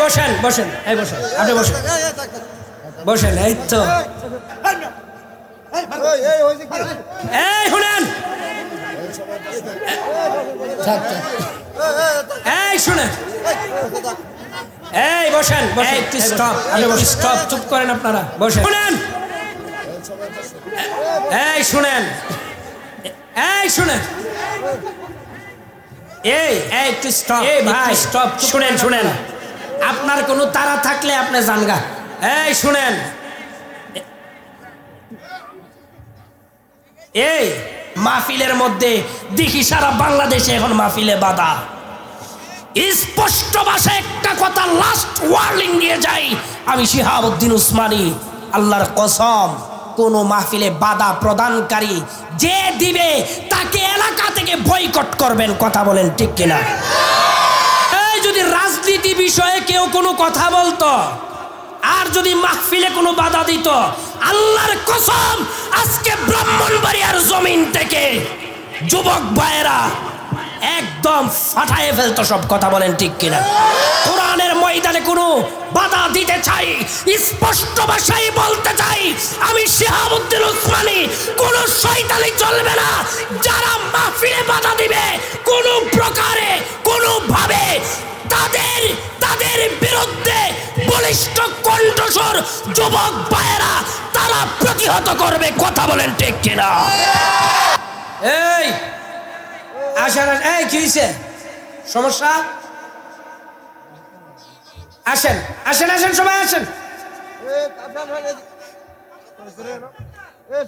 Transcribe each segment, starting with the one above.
বসেন বসেন, এই বসেন, আপনি বসেন বসেন, এই তো এই শুনেন, এই শুনেন, এই বসেন, একটু স্টপ, স্টপ, চুপ করেন আপনারা, বসেন, শুনেন, এই শুনেন, এই শুনেন, এই একটু স্টপ, এই ভাই স্টপ, শুনেন শুনেন, আপনার কোনো তাড়া থাকলে আপনি জানগা, এই শুনেন, এই মাহফিলের মধ্যে দেখি সারা বাংলাদেশে এখন মাহফিলে বাধা, স্পষ্ট ভাষায় একটা কথা লাস্ট ওয়ার্নিং দিয়ে যাই, আমি শিহাবুদ্দিন উসমানী, আল্লাহর কসম, কোন মাহফিলে বাধা প্রদানকারী যে দিবে তাকে এলাকা থেকে বয়কট করবেন, কথা বলেন ঠিক কিনা? এই যদি রাজনীতি বিষয়ে কেউ কোনো কথা বলতো আর যদি মাহফিলে কোনো বাধা দিত, আল্লাহর কসম আজকে ব্রাহ্মণবাড়িয়ার জমিন থেকে যুবক ভাইয়েরা একদম ফাটায় ফেলতো সব, কথা বলেন ঠিক কিনা? কোরআনের ময়দানে কোনো বাধা দিতে চাই, স্পষ্ট ভাষায় বলতে চাই, আমি শিহাবুদ্দিন উসমানী, কোন শয়তানি চলবে না। যারা মাহফিলে বাধা দিবে কোনো প্রকারে কোনোভাবে তাদের বিরুদ্ধে বলিষ্ঠ কণ্ঠস্বর যুবক ভাইয়েরা তারা প্রতিহত করবে, কথা বলেন ঠিক কিনা? এই আসেন, এই কি হয়েছে, সমস্যা? আসেন আসেন আসেন, সবাই আসেন,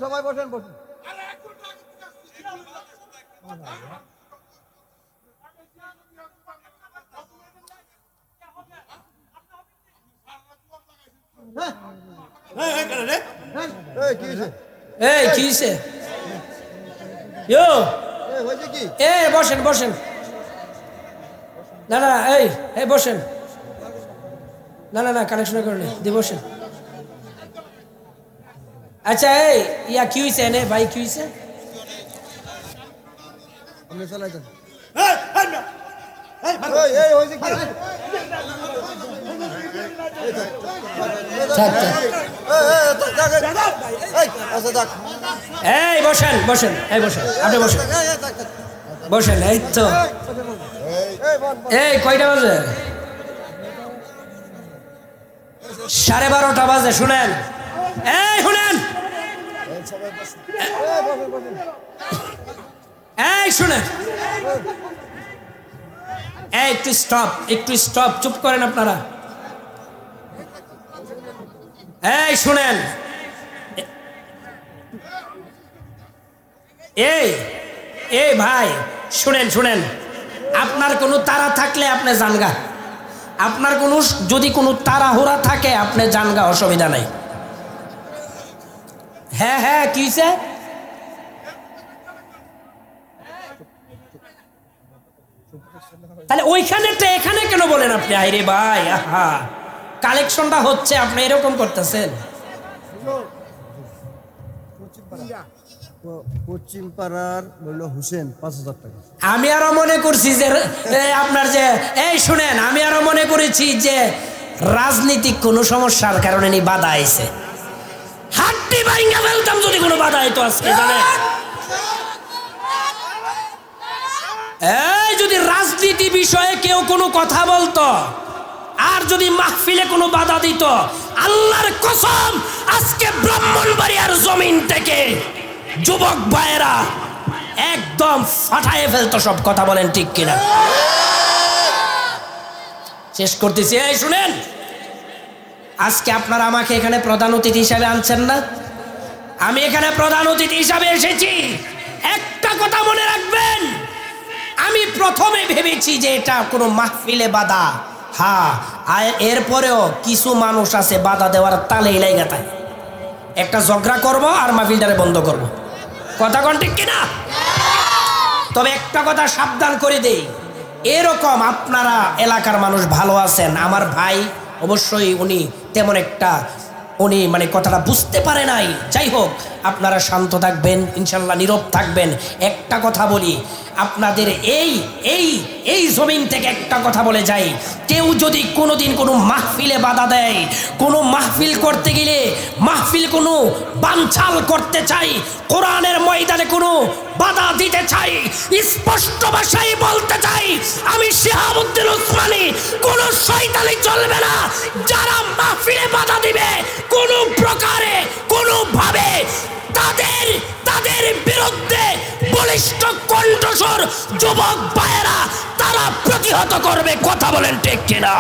সবাই বসেন বসেন। এই কি হয়েছে? এই বসেন বসেন, না না, এই বসেন, না না না, কানেকশন করলে দি বসেন। আচ্ছা এই ইয়া কি হয়েছে এনে ভাই, কি হয়েছে? এই বসেন বসেন, এই বসেন, আপনি বসেন বসেন, এই তো এই কয়টা বাজে? 12:30 বাজে। শুনেন, এই শুনেন, এই শুনেন, এই একটু স্টপ, একটু স্টপ, চুপ করেন আপনারা। এই শুনেন, এই ভাই শুনেন শুনেন, আপনার কোনো তাড়া থাকলে আপনি জানগা, আপনার কোনো যদি কোনো তাড়াহুড়া থাকে আপনি জানগা, অসুবিধা নাই। হ্যাঁ হ্যাঁ কি হয়েছে? তাহলে ওইখানেটা এখানে কেন বলেন আপনি? আরে ভাই, আহা, কালেকশনটা হচ্ছে, আপনি এরকম করতেছেন। পশ্চিম পাড়ার হলো হুসেন 5,000 টাকা। আমি আরো মনে করছি যে আপনার যে, এই শুনেন, আমি আরো মনে করেছি যে রাজনীতিক কোনো সমস্যার কারণে নি বাধা আইছে, হাড্ডি ভাঙা ফেলতাম যদি কোনো বাধা আইতো আজকে, জানেন? এই যদি রাজনীতি বিষয়ে কেউ কোনো কথা বলতো আর যদি মাহফিলে কোনো বাধা দিত, আল্লাহর কসম আজকে ব্রাহ্মণবাড়িয়ার জমিন থেকে যুবক ভাইয়েরা একদম ফাটায় ফেলতো সব, কথা বলেন ঠিক কিনা? শেষ করতেছি, এই শুনেন, আজকে আপনারা আমাকে এখানে প্রধান অতিথি হিসাবে আনছেন না, আমি এখানে প্রধান অতিথি হিসাবে এসেছি। একটা কথা মনে রাখবেন, আমি প্রথমে ভেবেছি যে এটা কোনো মাহফিলে বাধা, হ্যাঁ, আর এরপরেও কিছু মানুষ আছে বাধা দেওয়ার তালেই লাইগা থাকে, একটা ঝগড়া করব আর মাহফিলটারে বন্ধ করব, কথা কোন ঠিক কিনা? তবে একটা কথা সাবধান করে দেই, এরকম আপনারা এলাকার মানুষ ভালো আছেন, আমার ভাই অবশ্যই উনি তেমন একটা উনি মানে কথাটা বুঝতে পারে নাই। যাই হোক, আপনারা শান্ত থাকবেন, ইনশাল্লাহ নীরব থাকবেন। একটা কথা বলি আপনাদের, এই এই এই জমিন থেকে একটা কথা বলে যাই, কেউ যদি কোনোদিন কোনো মাহফিলে বাধা দেয়, কোনো মাহফিল করতে গেলে, মাহফিল কোনো বানচাল করতে চাই, কোরআনের ময়দানে কোনো বাধা দিতে চাই, স্পষ্ট ভাষায় বলতে চাই, আমি শিহাবুদ্দিন উসমানী, কোনো শয়তানি চলবে না। যারা মাহফিলে বাধা দিবে কোনো প্রকারে কোনোভাবে, তাদের বিরুদ্ধে বলিষ্ঠ কণ্ঠস্বর যুবক ভাইয়েরা তারা প্রতিহত করবে। কথা বলেন ঠিক কিনা?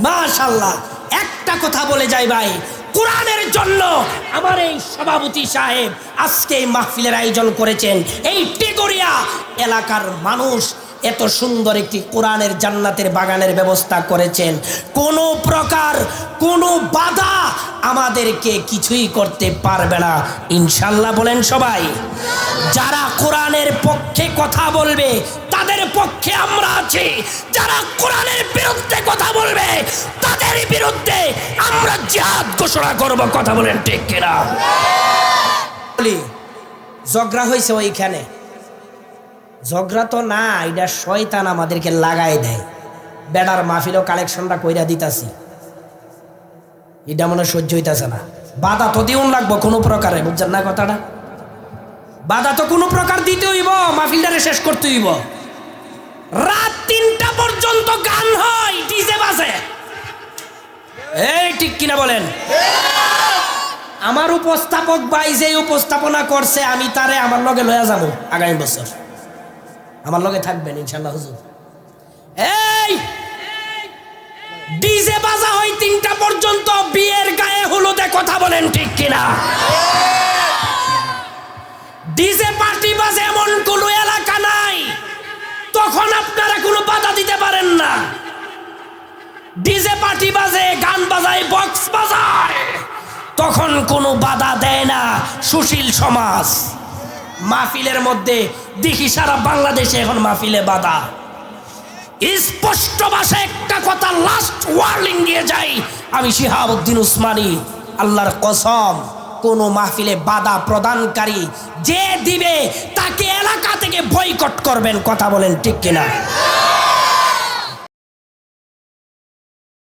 মাশাআল্লাহ, একটা কথা বলে যাই ভাই, কোরআনের জন্য আমার এই সভাপতি সাহেব আজকে এই মাহফিলের আয়োজন করেছেন। এই টেগরিয়া এলাকার মানুষ এত সুন্দর একটি কোরআনের জান্নাতের বাগানের ব্যবস্থা করেছেন। কোনো প্রকার কোনো বাধা আমাদেরকে কিছুই করতে পারবে না ইনশাল্লাহ। বলেন সবাই। যারা কোরআনের পক্ষে কথা বলবে তাদের পক্ষে আমরা আছি, যারা কোরআনের বিরুদ্ধে কথা বলবে তাদের বিরুদ্ধে আমরা জিহাদ ঘোষণা করব। কথা বলেন ঠিক কিনা? বলি ঝগড়া হয়েছে ওইখানে, ঝগড়া তো না, এটা শয়তান আমাদেরকে লাগাই দেয়। বেড়ার মাহফিলও কালেকশনটা কইরা দিতাছি, এটা মনে সহ্য হইতাছে না। বাধা তো দিউন লাগবো কোনো প্রকারে, বুঝছেন না কথাটা? বাধা তো কোনো প্রকার দিতে হইব, মাহফিলটারে শেষ করতে হইব। রাত 3টা পর্যন্ত গান হয়, ডিজে বাজে। এই ঠিক কিনা বলেন? আমার উপস্থাপক ভাই যে উপস্থাপনা করছে, আমি তারে আমার লগে লয়া যাব আগামী বছর, আমার লগে থাকবেন ইনশাআল্লাহ হুজুর। এই ডিজে বাজা হয় 3টা পর্যন্ত, বিয়ের গায়ে হলুদে। কথা বলেন ঠিক কিনা? ডিজে পার্টি বাজে এমন কোন এলাকা নাই, তখন আপনারা কোনো বাধা দিতে পারেন না। ডিজে পার্টি বাজে, গান বাজায়, বক্স বাজায়, তখন কোনো বাধা দেয় না সুশীল সমাজ। মাহফিলের মধ্যে দেখি সারা বাংলাদেশে এখন মাহফিলে বাধা। স্পষ্ট ভাষায় একটা কথা লাস্ট ওয়ার্নিং দিয়ে যাই, আমি শিহাবুদ্দিন উসমানী, আল্লাহর কসম, কোন মাহফিলে বাধা প্রদানকারী যে দিবে তাকে এলাকা থেকে বয়কট করবেন। কথা বলেন ঠিক কিনা?